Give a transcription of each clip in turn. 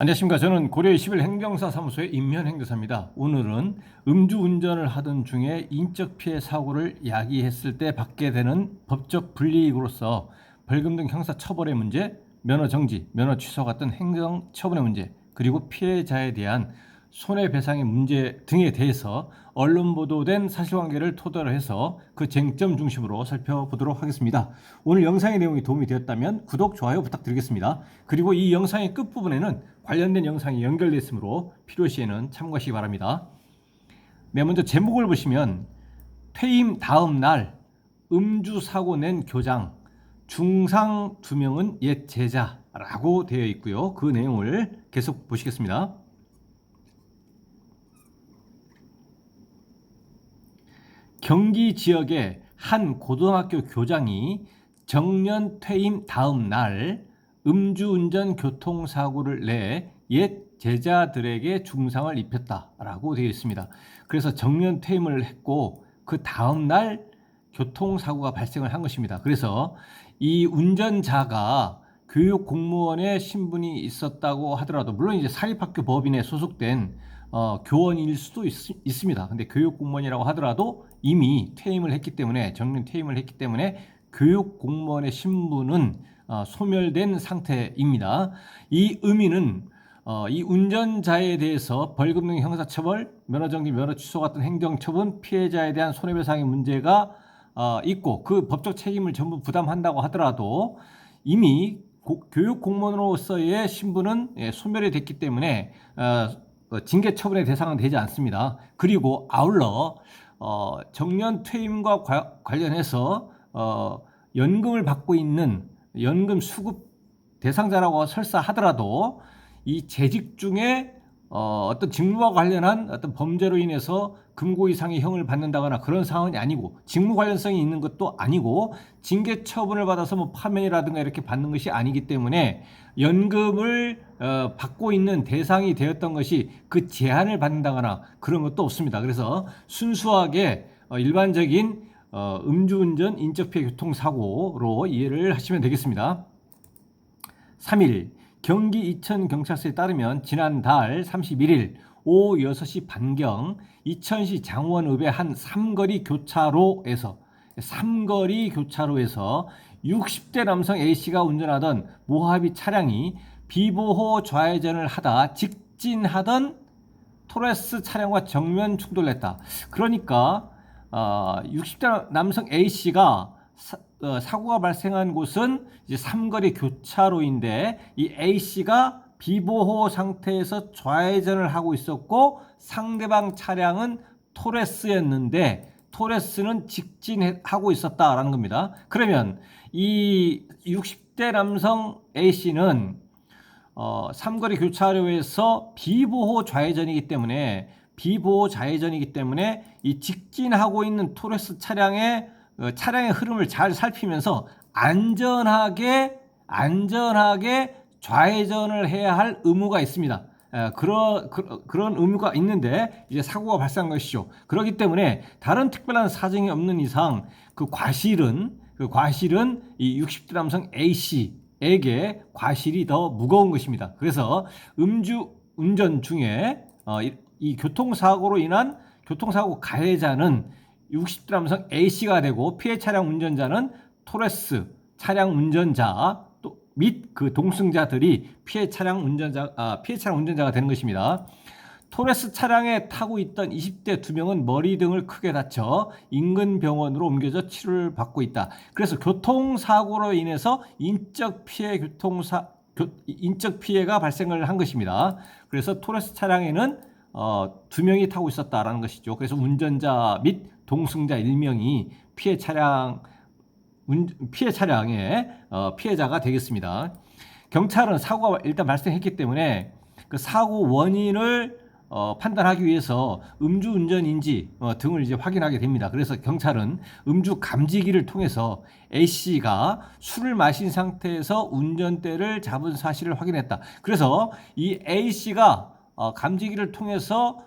안녕하십니까. 저는 고려 21 행정사 사무소의 임현행정사입니다. 오늘은 음주운전을 하던 중에 인적 피해 사고를 야기했을 때 받게 되는 법적 불이익으로서 벌금 등 형사 처벌의 문제, 면허 정지, 면허 취소 같은 행정 처분의 문제, 그리고 피해자에 대한 손해배상의 문제 등에 대해서 언론 보도된 사실관계를 토대로 해서 그 쟁점 중심으로 살펴보도록 하겠습니다. 오늘 영상의 내용이 도움이 되었다면 구독, 좋아요 부탁드리겠습니다. 그리고 이 영상의 끝부분에는 관련된 영상이 연결되어 있으므로 필요시에는 참고하시기 바랍니다. 네, 먼저 제목을 보시면 퇴임 다음 날 음주 사고 낸 교장, 중상 2명은 옛 제자라고 되어 있고요. 그 내용을 계속 보시겠습니다. 경기 지역의 한 고등학교 교장이 정년 퇴임 다음 날 음주운전 교통사고를 내 옛 제자들에게 중상을 입혔다라고 되어 있습니다. 그래서 정년 퇴임을 했고 그 다음 날 교통사고가 발생을 한 것입니다. 그래서 이 운전자가 교육 공무원의 신분이 있었다고 하더라도, 물론 이제 사립학교 법인에 소속된 교원일 수도 있습니다. 근데 교육 공무원이라고 하더라도 이미 퇴임을 했기 때문에, 정년 퇴임을 했기 때문에 교육 공무원의 신분은 소멸된 상태입니다. 이 의미는 이 운전자에 대해서 벌금 등 형사처벌, 면허정지, 면허 취소 같은 행정처분, 피해자에 대한 손해배상의 문제가 있고 그 법적 책임을 전부 부담한다고 하더라도 이미 교육 공무원으로서의 신분은 소멸이 됐기 때문에 징계 처분의 대상은 되지 않습니다. 그리고 아울러 정년 퇴임과 관련해서 연금을 받고 있는 연금 수급 대상자라고 설사하더라도 이 재직 중에 어떤 직무와 관련한 어떤 범죄로 인해서 금고 이상의 형을 받는다거나 그런 상황이 아니고, 직무 관련성이 있는 것도 아니고, 징계 처분을 받아서 뭐 파면이라든가 이렇게 받는 것이 아니기 때문에 연금을 받고 있는 대상이 되었던 것이 그 제한을 받는다거나 그런 것도 없습니다. 그래서 순수하게 일반적인 음주운전 인적피해 교통사고로 이해를 하시면 되겠습니다. 3일 경기 이천경찰서에 따르면 지난달 31일 오후 6시 반경 이천시 장원읍의 한 삼거리 교차로에서 60대 남성 A씨가 운전하던 모하비 차량이 비보호 좌회전을 하다 직진하던 토레스 차량과 정면 충돌했다. 그러니까 60대 남성 A씨가 사고가 발생한 곳은 이제 삼거리 교차로인데, 이 A씨가 비보호 상태에서 좌회전을 하고 있었고 상대방 차량은 토레스였는데 토레스는 직진하고 있었다라는 겁니다. 그러면 이 60대 남성 A씨는 삼거리 교차로에서 비보호 좌회전이기 때문에 이 직진하고 있는 토레스 차량의 흐름을 잘 살피면서 안전하게 좌회전을 해야 할 의무가 있습니다. 그런 의무가 있는데 이제 사고가 발생한 것이죠. 그렇기 때문에 다른 특별한 사정이 없는 이상 그 과실은 이 60대 남성 A씨에게 과실이 더 무거운 것입니다. 그래서 음주 운전 중에 이 교통사고로 인한 교통사고 가해자는 60대 남성 A씨가 되고 피해 차량 운전자는 토레스 차량 운전자 및 그 동승자들이 피해 차량 운전자가 되는 것입니다. 토레스 차량에 타고 있던 20대 2명은 머리 등을 크게 다쳐 인근 병원으로 옮겨져 치료를 받고 있다. 그래서 교통사고로 인해서 인적 피해가 발생을 한 것입니다. 그래서 토레스 차량에는 2명이 타고 있었다라는 것이죠. 그래서 운전자 및 동승자 1명이 피해 차량의 피해자가 되겠습니다. 경찰은 사고가 일단 발생했기 때문에 그 사고 원인을 판단하기 위해서 음주운전인지 등을 이제 확인하게 됩니다. 그래서 경찰은 음주 감지기를 통해서 A씨가 술을 마신 상태에서 운전대를 잡은 사실을 확인했다. 그래서 이 A씨가 감지기를 통해서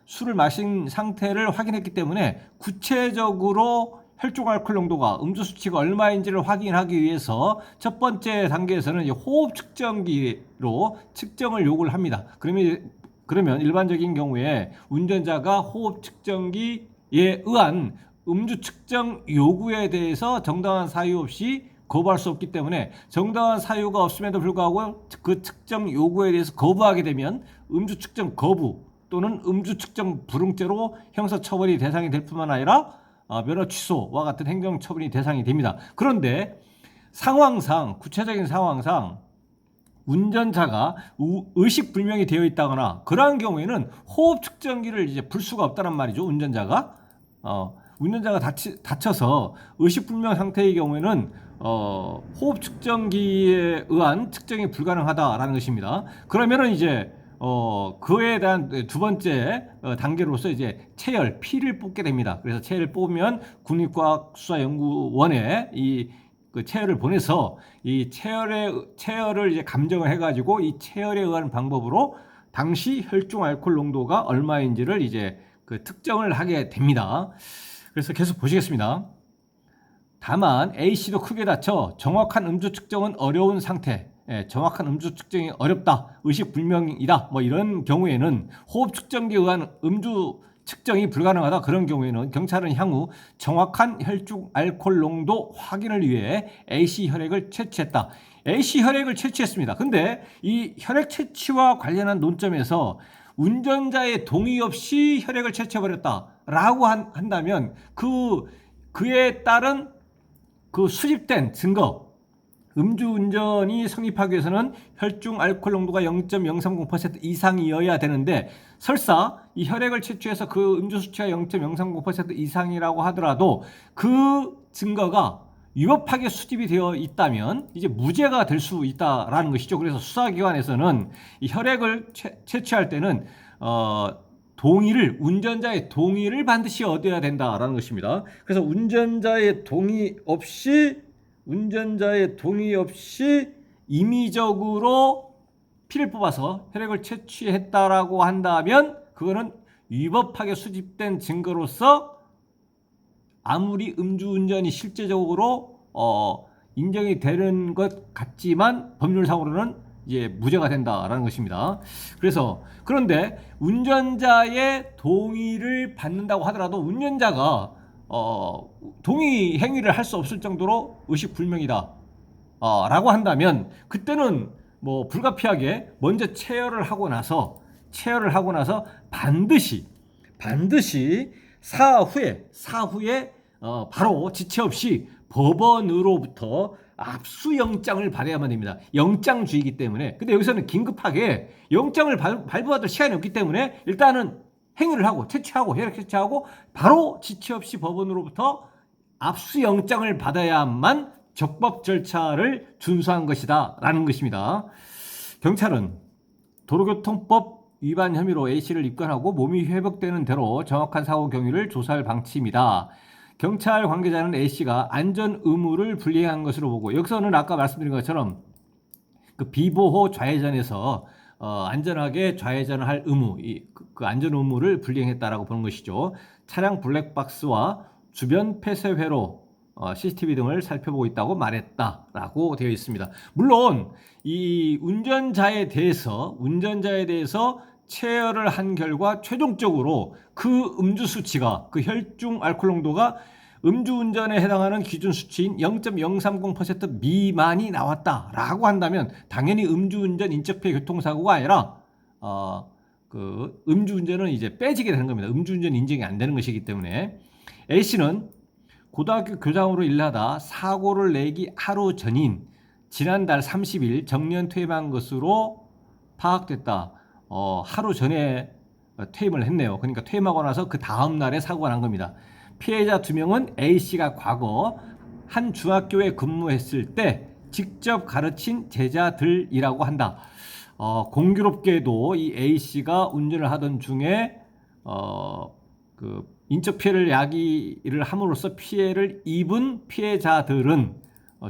술을 마신 상태를 확인했기 때문에 구체적으로 혈중 알코올 농도가 음주 수치가 얼마인지를 확인하기 위해서 첫 번째 단계에서는 호흡 측정기로 측정을 요구를 합니다. 그러면 일반적인 경우에 운전자가 호흡 측정기에 의한 음주 측정 요구에 대해서 정당한 사유 없이 거부할 수 없기 때문에 정당한 사유가 없음에도 불구하고 그 측정 요구에 대해서 거부하게 되면 음주 측정 거부 또는 음주 측정 불응죄로 형사처벌이 대상이 될 뿐만 아니라 면허 취소와 같은 행정처분이 대상이 됩니다. 그런데 상황상 구체적인 상황상 운전자가 의식불명이 되어 있다거나 그러한 경우에는 호흡 측정기를 이제 불 수가 없다는 말이죠. 운전자가 다쳐서 의식불명 상태의 경우에는 호흡 측정기에 의한 측정이 불가능하다라는 것입니다. 그러면은 이제 그에 대한 두 번째 단계로서 이제 체열, 피를 뽑게 됩니다. 그래서 체열을 뽑으면 국립과학수사연구원에 그 체열을 보내서 이 체열을 이제 감정을 해가지고 이 체열에 의한 방법으로 당시 혈중 알코올 농도가 얼마인지를 이제 그 특정을 하게 됩니다. 그래서 계속 보시겠습니다. 다만 A씨도 크게 다쳐 정확한 음주 측정은 어려운 상태, 정확한 음주 측정이 어렵다, 의식불명이다, 뭐 이런 경우에는 호흡 측정기에 의한 음주 측정이 불가능하다. 그런 경우에는 경찰은 향후 정확한 혈중 알코올 농도 확인을 위해 A씨 혈액을 채취했다. A씨 혈액을 채취했습니다. 근데 이 혈액 채취와 관련한 논점에서 운전자의 동의 없이 혈액을 채취해버렸다라고 한다면 그에 따른 그 수집된 증거, 음주운전이 성립하기 위해서는 혈중 알코올 농도가 0.030% 이상이어야 되는데 설사 이 혈액을 채취해서 그 음주 수치가 0.030% 이상이라고 하더라도 그 증거가 위법하게 수집이 되어 있다면 이제 무죄가 될 수 있다라는 것이죠. 그래서 수사기관에서는 이 혈액을 채취할 때는 운전자의 동의를 반드시 얻어야 된다라는 것입니다. 그래서 운전자의 동의 없이 임의적으로 피를 뽑아서 혈액을 채취했다라고 한다면 그거는 위법하게 수집된 증거로서 아무리 음주운전이 실제적으로 인정이 되는 것 같지만 법률상으로는 이제 무죄가 된다라는 것입니다. 그런데 운전자의 동의를 받는다고 하더라도 운전자가 동의 행위를 할 수 없을 정도로 의식불명이다 라고 한다면 그때는 뭐 불가피하게 먼저 체열을 하고 나서 반드시 사후에 바로 지체 없이 법원으로부터 압수영장을 받아야만 됩니다. 영장주의이기 때문에. 근데 여기서는 긴급하게 영장을 발부받을 시간이 없기 때문에 일단은 행위를 하고 혈액 채취하고 바로 지체 없이 법원으로부터 압수영장을 받아야만 적법 절차를 준수한 것이다 라는 것입니다. 경찰은 도로교통법 위반 혐의로 A씨를 입건하고 몸이 회복되는 대로 정확한 사고 경위를 조사할 방침이다. 경찰 관계자는 A씨가 안전 의무를 불이행한 것으로 보고 여기서는 아까 말씀드린 것처럼 그 비보호 좌회전에서 안전하게 좌회전을 할 의무, 그 안전 의무를 불이행했다라고 보는 것이죠. 차량 블랙박스와 주변 폐쇄회로 CCTV 등을 살펴보고 있다고 말했다라고 되어 있습니다. 물론 이 운전자에 대해서 체열을 한 결과 최종적으로 그 음주 수치가 그 혈중 알코올 농도가 음주운전에 해당하는 기준 수치인 0.030% 미만이 나왔다라고 한다면 당연히 음주운전 인적피해 교통사고가 아니라 그 음주운전은 이제 빼지게 되는 겁니다. 음주운전 인정이 안 되는 것이기 때문에 A씨는 고등학교 교장으로 일하다 사고를 내기 하루 전인 지난달 30일 정년 퇴임한 것으로 파악됐다. 하루 전에 퇴임을 했네요. 그러니까 퇴임하고 나서 그 다음 날에 사고가 난 겁니다. 피해자 2명은 A씨가 과거 한 중학교에 근무했을 때 직접 가르친 제자들이라고 한다. 공교롭게도 이 A씨가 운전을 하던 중에 그 인적 피해를 야기를 함으로써 피해를 입은 피해자들은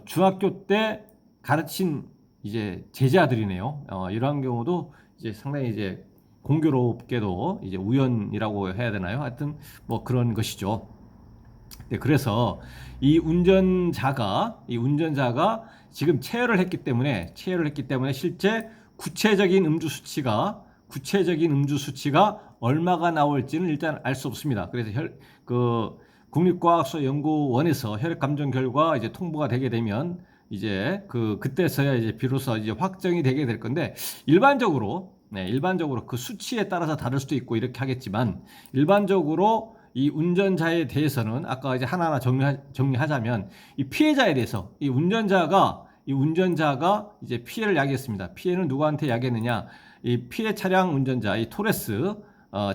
중학교 때 가르친 이제 제자들이네요. 이러한 경우도 이제 상당히 이제 공교롭게도 이제 우연이라고 해야 되나요? 하여튼 뭐 그런 것이죠. 네, 그래서 이 운전자가 지금 체열을 했기 때문에 실제 구체적인 음주 수치가 얼마가 나올지는 일단 알 수 없습니다. 그래서 국립과학수연구원에서 혈액 감정 결과 이제 통보가 되게 되면 이제 그때서야 이제 비로소 이제 확정이 되게 될 건데, 일반적으로 그 수치에 따라서 다를 수도 있고 이렇게 하겠지만, 일반적으로 이 운전자에 대해서는 아까 이제 하나하나 정리하자면, 이 피해자에 대해서 이 운전자가 이제 피해를 야기했습니다. 피해는 누구한테 야기했느냐? 이 피해 차량 운전자, 이 토레스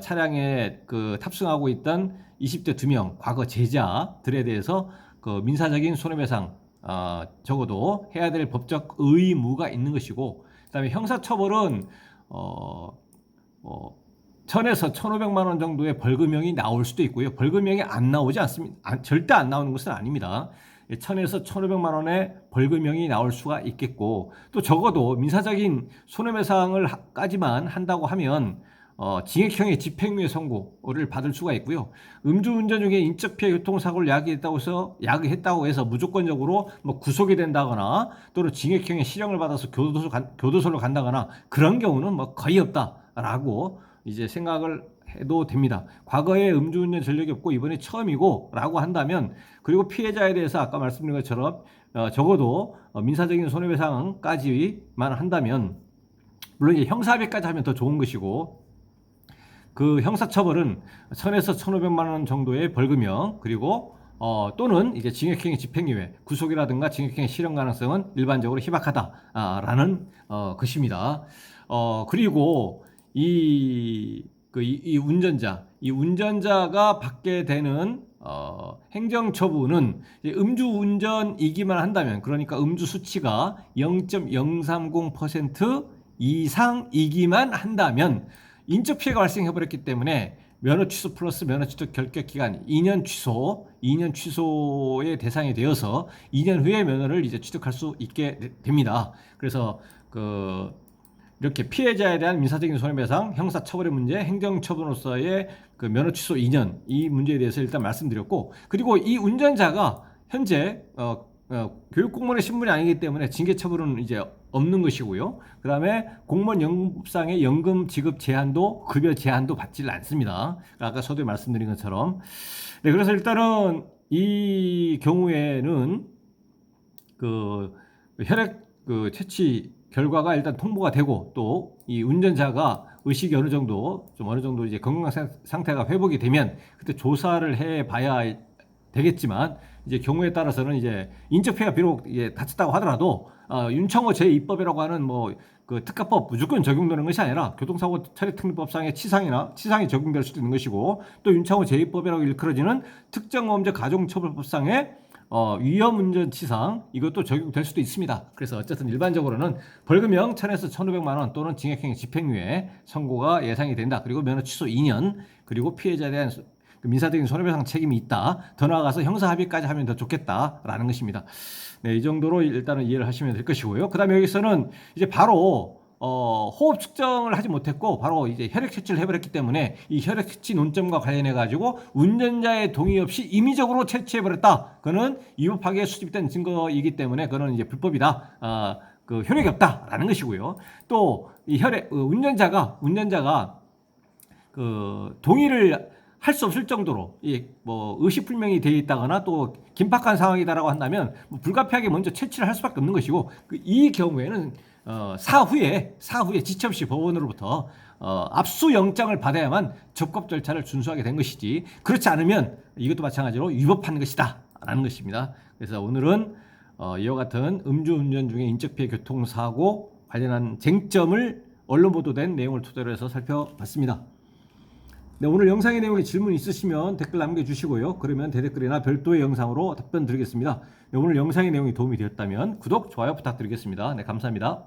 차량에 탑승하고 있던 20대 2명 과거 제자들에 대해서 민사적인 손해배상 적어도 해야 될 법적 의무가 있는 것이고, 그다음에 형사처벌은 1,000에서 1,500만 원 정도의 벌금형이 나올 수도 있고요. 벌금형이 안 나오지 않습니다. 절대 안 나오는 것은 아닙니다. 1,000에서 1,500만 원의 벌금형이 나올 수가 있겠고, 또 적어도 민사적인 손해배상을까지만 한다고 하면 징역형의 집행유예 선고를 받을 수가 있고요. 음주운전 중에 인적피해 교통사고를 야기했다고 해서 무조건적으로 뭐 구속이 된다거나 또는 징역형의 실형을 받아서 교도소로 간다거나 그런 경우는 뭐 거의 없다라고 이제 생각을 해도 됩니다. 과거에 음주운전 전력이 없고 이번에 처음이고 라고 한다면, 그리고 피해자에 대해서 아까 말씀드린 것처럼 적어도 민사적인 손해배상까지만 한다면, 물론 이제 형사합의까지 하면 더 좋은 것이고, 그 형사처벌은 1,000에서 1,500만 원 정도의 벌금형, 그리고 또는 이제 징역형의 집행유예, 구속이라든가 징역형의 실형 가능성은 일반적으로 희박하다라는 것입니다. 그리고 이 운전자가 받게 되는 행정처분은 음주운전이기만 한다면, 그러니까 음주 수치가 0.030% 이상이기만 한다면 인적 피해가 발생해버렸기 때문에 면허 취소 플러스 면허 취소 결격 기간 2년 취소의 대상이 되어서 2년 후에 면허를 이제 취득할 수 있게 됩니다. 그래서 이렇게 피해자에 대한 민사적인 손해배상, 형사처벌의 문제, 행정처분으로서의 면허 취소 2년, 이 문제에 대해서 일단 말씀드렸고, 그리고 이 운전자가 현재 교육공무원의 신분이 아니기 때문에 징계처벌은 이제 없는 것이고요. 그 다음에 공무원 연금법상의 연금 지급 제한도, 급여 제한도 받지 않습니다. 아까 서두에 말씀드린 것처럼. 네, 그래서 일단은 이 경우에는 혈액 채취 결과가 일단 통보가 되고, 또 이 운전자가 의식이 어느 정도 이제 건강 상태가 회복이 되면 그때 조사를 해 봐야 되겠지만, 이제 경우에 따라서는 이제 인적피해가 비록 다쳤다고 하더라도 윤창호 제2법이라고 하는 특가법 무조건 적용되는 것이 아니라 교통사고 처리특례법상의 치상이 적용될 수도 있는 것이고, 또 윤창호 제2법이라고 일컬어지는 특정범죄 가중처벌법상의 위험운전치상, 이것도 적용될 수도 있습니다. 그래서 어쨌든 일반적으로는 벌금형 1,000에서 1,500만 원 또는 징역형 집행유예 선고가 예상이 된다. 그리고 면허 취소 2년, 그리고 피해자에 대한 민사적인 손해배상 책임이 있다. 더 나아가서 형사합의까지 하면 더 좋겠다라는 것입니다. 네, 이 정도로 일단은 이해를 하시면 될 것이고요. 그 다음에 여기서는 이제 바로 호흡 측정을 하지 못했고 바로 이제 혈액 채취를 해버렸기 때문에, 이 혈액 채취 논점과 관련해 가지고 운전자의 동의 없이 임의적으로 채취해버렸다. 그거는 위법하게 수집된 증거이기 때문에 그거는 이제 불법이다. 효력이 없다라는 것이고요. 또 이 운전자가 동의를 할 수 없을 정도로 의식불명이 되어 있다거나 또 긴박한 상황이다라고 한다면 불가피하게 먼저 채취를 할 수밖에 없는 것이고, 이 경우에는 사후에 지체 없이 법원으로부터 압수영장을 받아야만 적법 절차를 준수하게 된 것이지, 그렇지 않으면 이것도 마찬가지로 위법한 것이다 라는 것입니다. 그래서 오늘은 이와 같은 음주운전 중에 인적피해 교통사고 관련한 쟁점을 언론 보도된 내용을 토대로 해서 살펴봤습니다. 네, 오늘 영상의 내용에 질문 있으시면 댓글 남겨주시고요. 그러면 대댓글이나 별도의 영상으로 답변 드리겠습니다. 네, 오늘 영상의 내용이 도움이 되었다면 구독, 좋아요 부탁드리겠습니다. 네, 감사합니다.